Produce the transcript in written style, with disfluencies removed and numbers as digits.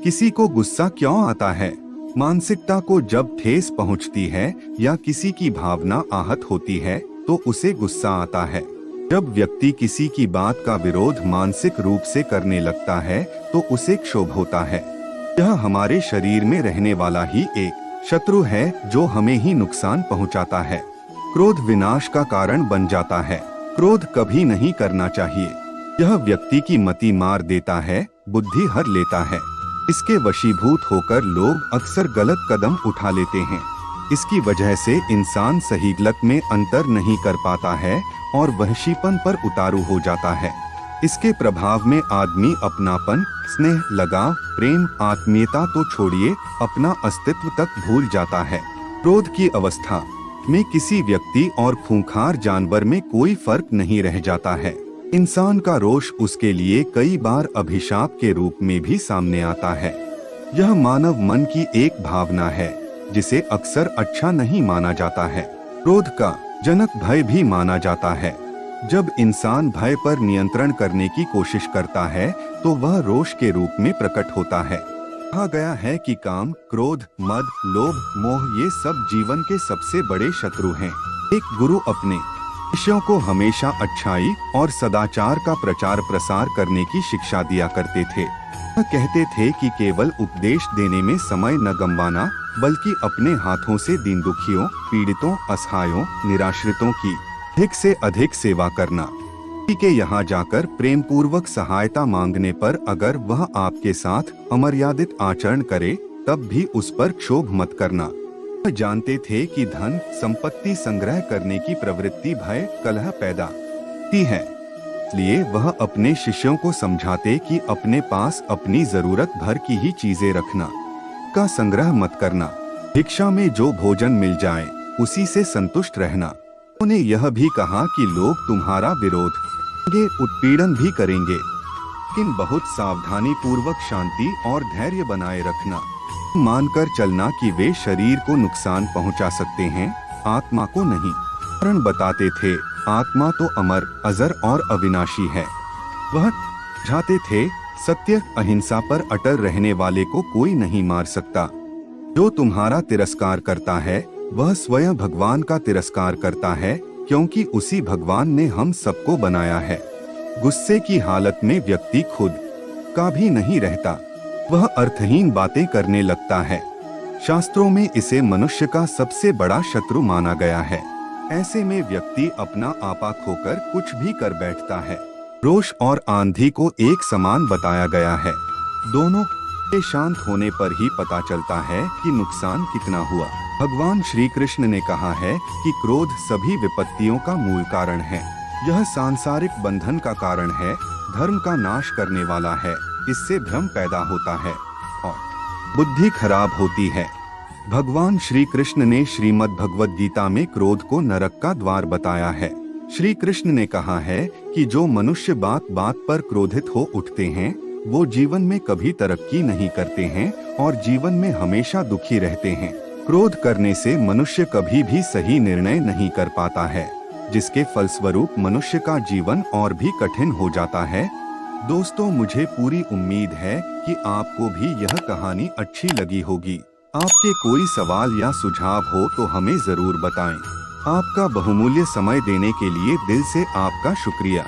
किसी को गुस्सा क्यों आता है? मानसिकता को जब ठेस पहुंचती है या किसी की भावना आहत होती है तो उसे गुस्सा आता है। जब व्यक्ति किसी की बात का विरोध मानसिक रूप से करने लगता है तो उसे क्षोभ होता है। यह हमारे शरीर में रहने वाला ही एक शत्रु है जो हमें ही नुकसान पहुंचाता है। क्रोध विनाश का कारण बन जाता है। क्रोध कभी नहीं करना चाहिए। यह व्यक्ति की मति मार देता है, बुद्धि हर लेता है। इसके वशीभूत होकर लोग अक्सर गलत कदम उठा लेते हैं। इसकी वजह से इंसान सही गलत में अंतर नहीं कर पाता है और वहशीपन पर उतारू हो जाता है। इसके प्रभाव में आदमी अपनापन, स्नेह, लगाव, प्रेम, आत्मीयता तो छोड़िए अपना अस्तित्व तक भूल जाता है। क्रोध की अवस्था में किसी व्यक्ति और खूंखार जानवर में कोई फर्क नहीं रह जाता है। इंसान का रोष उसके लिए कई बार अभिशाप के रूप में भी सामने आता है। यह मानव मन की एक भावना है जिसे अक्सर अच्छा नहीं माना जाता है। क्रोध का जनक भय भी माना जाता है। जब इंसान भय पर नियंत्रण करने की कोशिश करता है तो वह रोष के रूप में प्रकट होता है। कहा गया है कि काम, क्रोध, मद, लोभ, मोह ये सब जीवन के सबसे बड़े शत्रु हैं। एक गुरु अपने शिष्यों को हमेशा अच्छाई और सदाचार का प्रचार प्रसार करने की शिक्षा दिया करते थे। वह कहते थे कि केवल उपदेश देने में समय न गंवाना, बल्कि अपने हाथों से दीन दुखियों, पीड़ितों, असहायों, निराश्रितों की अधिक से अधिक सेवा करना। के यहाँ जाकर प्रेम पूर्वक सहायता मांगने पर अगर वह आपके साथ अमर्यादित आचरण करे तब भी उस पर क्षोभ मत करना। वह जानते थे कि धन संपत्ति संग्रह करने की प्रवृत्ति भय, कलह पैदा की है। इसलिए वह अपने शिष्यों को समझाते कि अपने पास अपनी जरूरत भर की ही चीजें रखना, का संग्रह मत करना। भिक्षा में जो भोजन मिल जाए उसी से संतुष्ट रहना। उन्होंने यह भी कहा कि लोग तुम्हारा विरोध करेंगे, उत्पीड़न भी करेंगे, लेकिन बहुत सावधानी पूर्वक शांति और धैर्य बनाए रखना। मानकर चलना कि वे शरीर को नुकसान पहुंचा सकते हैं, आत्मा को नहीं। कारण बताते थे आत्मा तो अमर, अजर और अविनाशी है। वह समझाते थे सत्य, अहिंसा पर अटल रहने वाले को कोई नहीं मार सकता। जो तुम्हारा तिरस्कार करता है वह स्वयं भगवान का तिरस्कार करता है, क्योंकि उसी भगवान ने हम सबको बनाया है। गुस्से की हालत में व्यक्ति खुद का भी नहीं रहता, वह अर्थहीन बातें करने लगता है। शास्त्रों में इसे मनुष्य का सबसे बड़ा शत्रु माना गया है। ऐसे में व्यक्ति अपना आपा खोकर कुछ भी कर बैठता है। रोष और आंधी को एक समान बताया गया है। दोनों के शांत होने पर ही पता चलता है कि नुकसान कितना हुआ। भगवान श्री कृष्ण ने कहा है कि क्रोध सभी विपत्तियों का मूल कारण है। यह सांसारिक बंधन का कारण है, धर्म का नाश करने वाला है। इससे भ्रम पैदा होता है और बुद्धि खराब होती है। भगवान श्री कृष्ण ने श्रीमद् भगवद गीता में क्रोध को नरक का द्वार बताया है। श्री कृष्ण ने कहा है कि जो मनुष्य बात बात पर क्रोधित हो उठते हैं वो जीवन में कभी तरक्की नहीं करते हैं और जीवन में हमेशा दुखी रहते हैं। क्रोध करने से मनुष्य कभी भी सही निर्णय नहीं कर पाता है, जिसके फलस्वरूप मनुष्य का जीवन और भी कठिन हो जाता है। दोस्तों, मुझे पूरी उम्मीद है कि आपको भी यह कहानी अच्छी लगी होगी। आपके कोई सवाल या सुझाव हो तो हमें जरूर बताएं। आपका बहुमूल्य समय देने के लिए दिल से आपका शुक्रिया।